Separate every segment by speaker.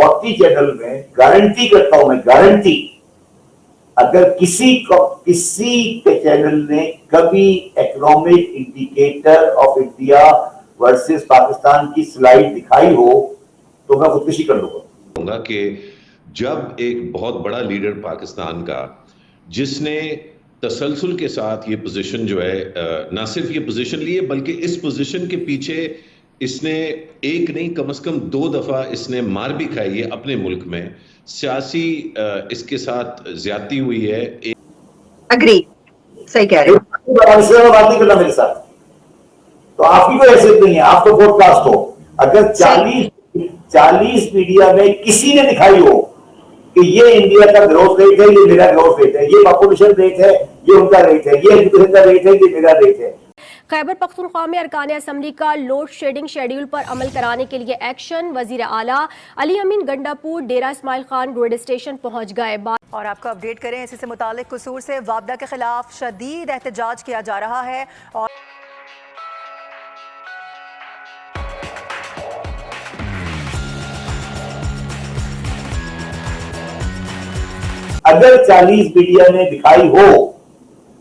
Speaker 1: 40 channel में guarantee करता हूं मैं, गारंटी, अगर किसी के चैनल ने कभी economic indicator of India versus Pakistan की स्लाइड दिखाई हो तो मैं खुदकुशी कर लूंगा
Speaker 2: कि जब एक बहुत बड़ा लीडर पाकिस्तान का, जिसने तसलसल के साथ ये पोजीशन जो है, ना सिर्फ ये पोजीशन ली है बल्कि इस पोजीशन के पीछे इसने एक नहीं कम से कम 2 दफा इसने मार भी खाई है अपने मुल्क में, सियासी इसके साथ ज्यादती हुई है।
Speaker 3: अग्री, सही कह रहे हो।
Speaker 1: बात नहीं करना मेरे साथ, तो आपकी कोई हैसियत नहीं है, आप तो ब्रॉडकास्ट हो। अगर 40 मीडिया में किसी ने दिखाई हो कि ये इंडिया का ग्रोथ रेट है, ये मेरा ग्रोथ रेट है, ये पॉपुलेशन रेट है, ये उनका रेट है, ये एजुकेशन का रेट है, ये मेरा रेट है।
Speaker 4: खैबर पख्तूनख्वा में अरकान असम्बली का लोड शेडिंग शेड्यूल पर अमल कराने के लिए एक्शन। वजीर आला अली अमीन गंडापुर डेरा इस्माइल खान ग्रेड स्टेशन पहुंच गए।
Speaker 5: और आपको अपडेट करें, इसी से मुतालिक कसूर से वापडा के खिलाफ शदीद एहतजाज किया जा रहा है। और
Speaker 1: अगर 40 मीडिया ने दिखाई हो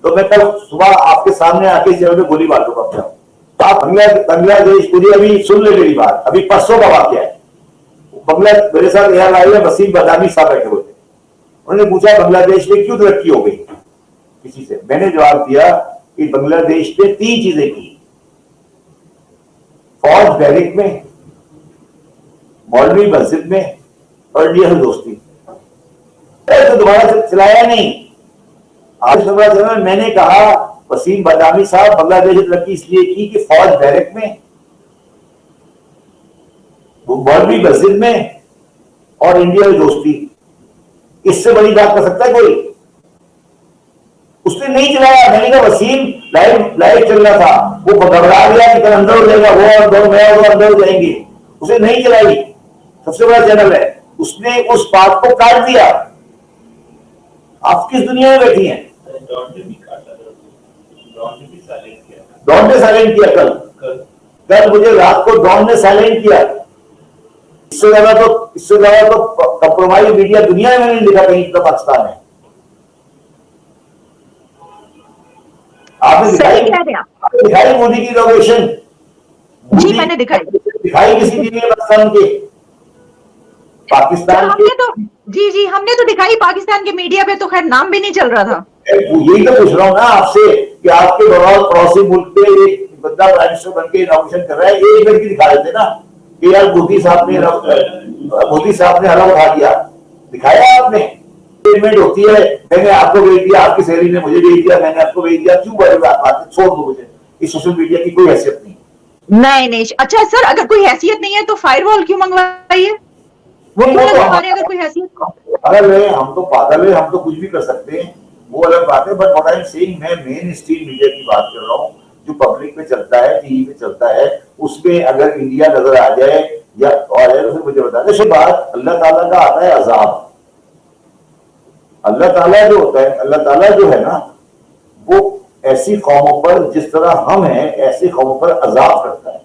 Speaker 1: तो मैं कल सुबह आपके सामने आके जेल में गोली मार दूंगा। आप बांग्लादेश पूरी अभी सुन ले मेरी बात, अभी परसों का वाक्य है। मेरे साथ यहाँ आए हुए वसीम बदामी साहब बैठे हुए थे, उन्होंने पूछा बांग्लादेश में क्यों तरक्की हो गई किसी से। मैंने जवाब दिया कि बांग्लादेश ने 3 चीजें की, फौज बैरिक में, मौलवी मस्जिद में और इंडिया से दोस्ती। तो दोबारा चलाया नहीं। आज मैंने कहा वसीम बदामी साहब बांग्लादेश की तरक्की इसलिए की कि फौज बैरक में, मौलवी मस्जिद में और इंडिया में दोस्ती। इससे बड़ी बात कर सकता है कोई? उसने नहीं चलाया। मैंने कहा वसीम लाइव चल रहा था, वो घबरा गया कि अंदर हो जाएगा, वो अंदर हो जाएंगे, उसे नहीं चलाई। सबसे बड़ा चैनल है, उसने उस बात को काट दिया। आप किस दुनिया में बैठी हैं? डॉन ने साइलेंट किया कल मुझे रात को डॉन ने साइलेंट किया। इससे ज्यादा तो कंप्रोमाइज मीडिया दुनिया में नहीं दिखा कहीं तो पाकिस्तान है। आपने दिखाई मोदी की इनॉग्रेशन?
Speaker 3: जी मैंने दिखाई
Speaker 1: किसी टीवी में पाकिस्तान के
Speaker 3: जी हमने तो दिखाई पाकिस्तान के मीडिया पे, तो खैर नाम भी नहीं चल रहा था।
Speaker 1: यही तो पूछ रहा हूँ ना आपसे कि आपके बगौर पड़ोसी मुल्क पे एक बंदा प्राइम मिनिस्टर बन के इनॉग्रेशन कर रहा है, एक मिनट की दिखा देते ना कि यार मोदी साहब ने हरा उठा दिया। दिखाया आपने? पेमेंट होती है, मैंने आपको भेज दिया, आपकी सहेली ने मुझे भेज दिया, मैंने आपको भेज दिया। क्यों बड़ी बात, छोड़ दो मुझे। इस सोशल मीडिया की कोई हैसियत
Speaker 3: नहीं। अच्छा सर, अगर कोई हैसियत नहीं है तो फायरवॉल क्यों मंगवाई है? वो अगर कोई हैसियत,
Speaker 1: पागल है, हम तो पागल है, हम तो कुछ भी कर सकते हैं, वो अलग बात है। But what I am saying, मैं मेन स्ट्रीम मीडिया की बात कर रहा हूँ, जो पब्लिक में चलता है, टीवी पे चलता है, उसमें अगर इंडिया नजर आ जाए या और है तो फिर मुझे बता दें। बात अल्लाह ताला का आता है अजाब। अल्लाह ताला जो होता है, अल्लाह ताला जो है ना, वो ऐसी कौमों पर जिस तरह हम हैं ऐसी कौमों पर अजाब करता है।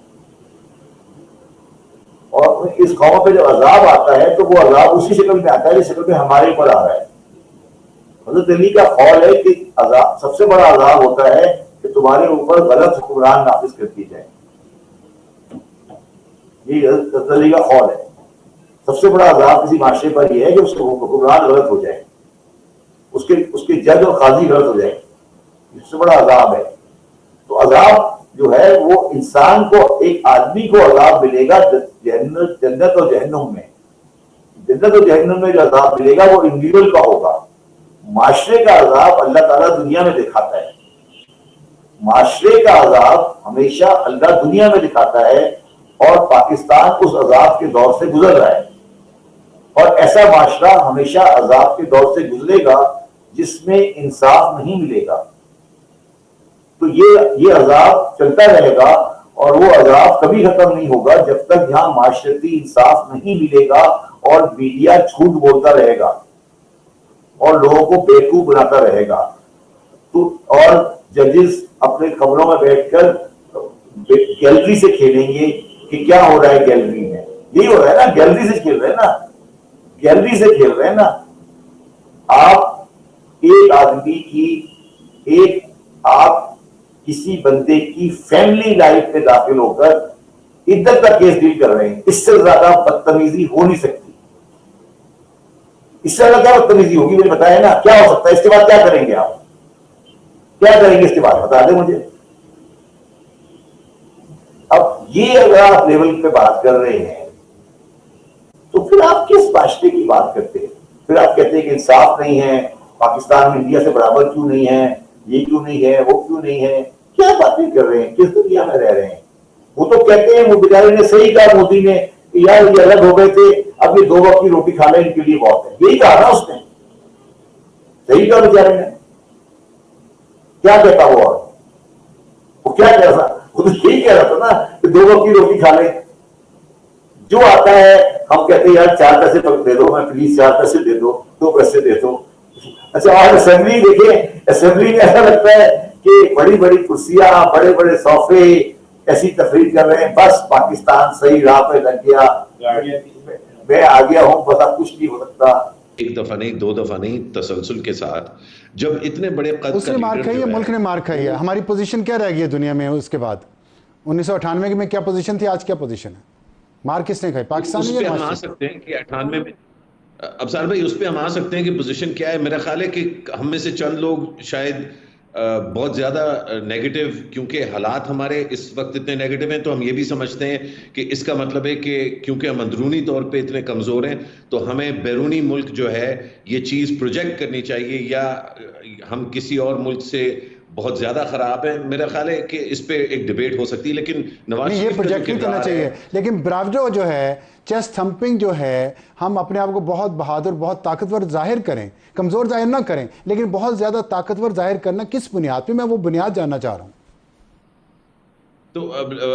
Speaker 1: और इस कौम पे जब अजाब आता है तो वो अजाब उसी शक्ल में आता है जिस शक्ल में हमारे ऊपर आ रहा है। हज़रत अली का कौल है कि अजाब, सबसे बड़ा अजाब होता है कि तुम्हारे ऊपर गलत हुक्मरान नाफिज कर दी जाए। ये हज़रत अली का कौल है। सबसे बड़ा अजाब किसी माशरे पर यह है कि उसके हुक्मरान गलत हो जाए, उसके जज और काजी गलत हो जाए। सबसे बड़ा अजाब है। तो अजाब जो है वो इंसान को, एक आदमी को अजाब मिलेगा जन्नत और जहन्नुम में। जन्नत और जहन्नुम में जो अजाब मिलेगा वो इंडिविजुअल का होगा। माशरे का अजाब अल्लाह ताला दुनिया में दिखाता है। माशरे का अजाब हमेशा अल्लाह दुनिया में दिखाता है और पाकिस्तान उस अजाब के दौर से गुजर रहा है। और ऐसा माशरा हमेशा अजाब के दौर से गुजरेगा जिसमें इंसाफ नहीं मिलेगा। तो ये अजाब चलता रहेगा और वो अजाब कभी खत्म नहीं होगा जब तक यहाँ माशरती इंसाफ नहीं मिलेगा और मीडिया झूठ बोलता रहेगा और लोगों को बेवकूफ बनाता रहेगा। तो और जजेस अपने कमरों में बैठकर गैलरी से खेलेंगे कि क्या हो रहा है गैलरी में। यही हो रहा है ना, गैलरी से खेल रहे हैं ना। गैलरी से खेल रहे हैं ना आप। एक आदमी की आप किसी बंदे की फैमिली लाइफ में दाखिल होकर इद्दत का केस डील कर रहे हैं। इससे ज्यादा बदतमीजी हो नहीं सकती। इससे ज्यादा क्या बदतमीजी होगी मुझे बताया ना, क्या हो सकता है? इसके बाद क्या करेंगे आप? क्या करेंगे इसके बाद बता दें मुझे। अब ये अगर आप लेवल पे बात कर रहे हैं तो फिर आप किस माशरे की बात करते हैं? फिर आप कहते हैं कि इंसाफ नहीं है, पाकिस्तान में इंडिया से बराबर क्यों नहीं है, ये क्यों नहीं है, वो क्यों नहीं है। क्या बातें कर रहे हैं? किस दुनिया में रह रहे हैं? वो तो कहते हैं, वो बेचारे ने सही कहा मोदी ने कि यार ये अलग हो गए थे, अब ये 2 वक्त की रोटी खा लें इनके लिए बहुत है। यही कहा ना उसने, सही कहा बेचारे ने। क्या कहता वो क्या कह रहा था? वो तो यही कह रहा था ना कि 2 वक्त की रोटी खा लें। जो आता है हम कहते हैं यार 4 पैसे दे दो, मैं प्लीज 4 पैसे दे दो, 2 पैसे दे दो। अच्छा, और असेंबली देखिए, असेंबली में ऐसा लगता है कि बड़ी बड़ी कुर्सियां, बड़े बड़े सोफे, ऐसी तकरीर कर रहे हैं, बस पाकिस्तान सही राह पे लग गया, मैं आ गया हूं, पता कुछ नहीं हो सकता।
Speaker 2: एक दफा नहीं, 2 दफा नहीं, तसलसल के साथ जब इतने बड़े कद का
Speaker 6: उसने मार खाई है, मुल्क ने मार खाई है। हमारी पोजीशन क्या रह गई है दुनिया में? उसके बाद 1998 में क्या पोजीशन थी, आज क्या पोजीशन है? मार किसने खाई? पाकिस्तान ने?
Speaker 2: हम आ सकते हैं कि 98 में, अफसार भाई उस पर हम आ सकते हैं कि पोजीशन क्या है। मेरा ख्याल है कि हम में से चंद लोग शायद बहुत ज़्यादा नेगेटिव, क्योंकि हालात हमारे इस वक्त इतने नेगेटिव हैं, तो हम ये भी समझते हैं कि इसका मतलब है कि क्योंकि हम अंदरूनी तौर पे इतने कमज़ोर हैं तो हमें बैरूनी मुल्क जो है ये चीज़ प्रोजेक्ट करनी चाहिए, या हम किसी और मुल्क से बहुत ज़्यादा ख़राब है। मेरा ख्याल है कि इस पे एक डिबेट हो सकती है, लेकिन नवाज
Speaker 6: ये प्रोजेक्ट नहीं करना चाहिए। लेकिन ब्रावो जो है, चेस्ट थंपिंग जो है, हम अपने आप को बहुत बहादुर, बहुत ताकतवर जाहिर करें, कमज़ोर जाहिर ना करें, लेकिन बहुत ज़्यादा ताकतवर जाहिर करना किस बुनियाद पे? मैं वो बुनियाद जानना चाह रहा हूँ।
Speaker 2: तो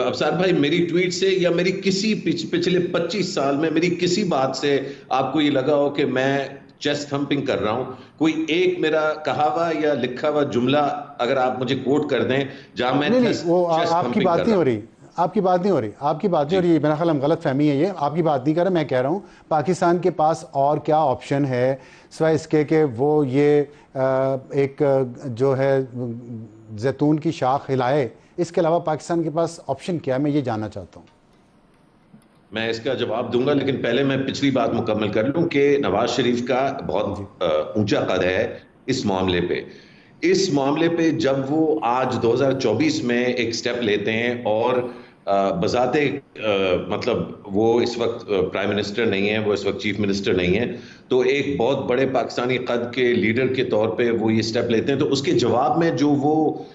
Speaker 2: अफसार भाई, मेरी ट्वीट से या मेरी किसी पिछले 25 साल में मेरी किसी बात से आपको ये लगा हो कि मैं चेस्ट थंपिंग कर रहा हूं? कोई एक मेरा कहा हुआ या लिखा हुआ जुमला अगर आप मुझे कोट कर दें जहां मैं
Speaker 6: नहीं, वो आपकी बात नहीं हो रही, आपकी बात नहीं हो रही, आपकी बात नहीं हो रही। मेरा ख्याल हम गलत फहमी है, ये आपकी बात नहीं कर रहा। मैं कह रहा हूँ पाकिस्तान के पास और क्या ऑप्शन है सिवाय इसके कि वो ये एक जो है जैतून की शाख हिलाए। इसके अलावा पाकिस्तान के पास ऑप्शन क्या है? मैं ये जानना चाहता हूँ।
Speaker 2: मैं इसका जवाब दूंगा, लेकिन पहले मैं पिछली बात मुकम्मल कर लूं कि नवाज शरीफ का बहुत ऊंचा कद है इस मामले पे। इस मामले पे जब वो आज 2024 में एक स्टेप लेते हैं और बजाते मतलब वो इस वक्त प्राइम मिनिस्टर नहीं है, वो इस वक्त चीफ मिनिस्टर नहीं है, तो एक बहुत बड़े पाकिस्तानी कद के लीडर के तौर पे वो ये स्टेप लेते हैं, तो उसके जवाब में जो वो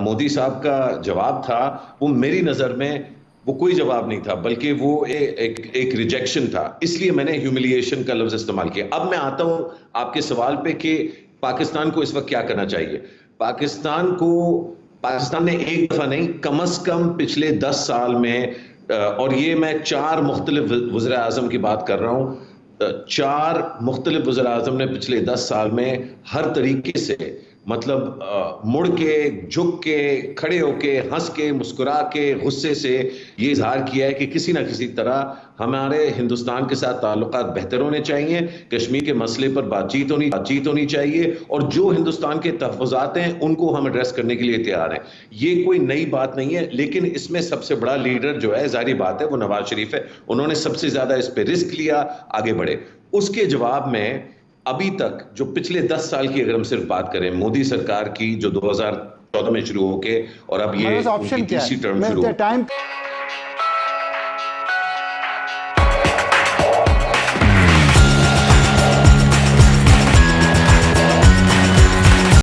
Speaker 2: मोदी साहब का जवाब था, वो मेरी नज़र में वो कोई जवाब नहीं था, बल्कि वो एक रिजेक्शन था। इसलिए मैंने ह्यूमिलिएशन का लफ्ज इस्तेमाल किया। अब मैं आता हूं आपके सवाल पे कि पाकिस्तान को इस वक्त क्या करना चाहिए। पाकिस्तान ने एक दफा नहीं, कम अज कम पिछले 10 साल में, और ये मैं 4 मुख्तलिफ वज़ीर आज़म की बात कर रहा हूं, 4 मुख्तलिफ वज़ीर आज़म ने पिछले 10 साल में हर तरीके से, मतलब मुड़ के, झुक के, खड़े होके, हंस के, मुस्कुरा के, गुस्से से ये इजहार किया है कि किसी ना किसी तरह हमारे हिंदुस्तान के साथ ताल्लुकात बेहतर होने चाहिए, कश्मीर के मसले पर बातचीत होनी चाहिए, और जो हिंदुस्तान के तहफ़्फ़ुज़ात हैं उनको हम एड्रेस करने के लिए तैयार हैं। ये कोई नई बात नहीं है, लेकिन इसमें सबसे बड़ा लीडर जो है, जाहिर बात है, वो नवाज शरीफ है। उन्होंने सबसे ज्यादा इस पर रिस्क लिया, आगे बढ़े। उसके जवाब में अभी तक जो पिछले 10 साल की अगर हम सिर्फ बात करें मोदी सरकार की, जो 2014 में शुरू होके और अब ये
Speaker 6: ऑप्शन क्या है?
Speaker 2: तीसरी टर्म शुरू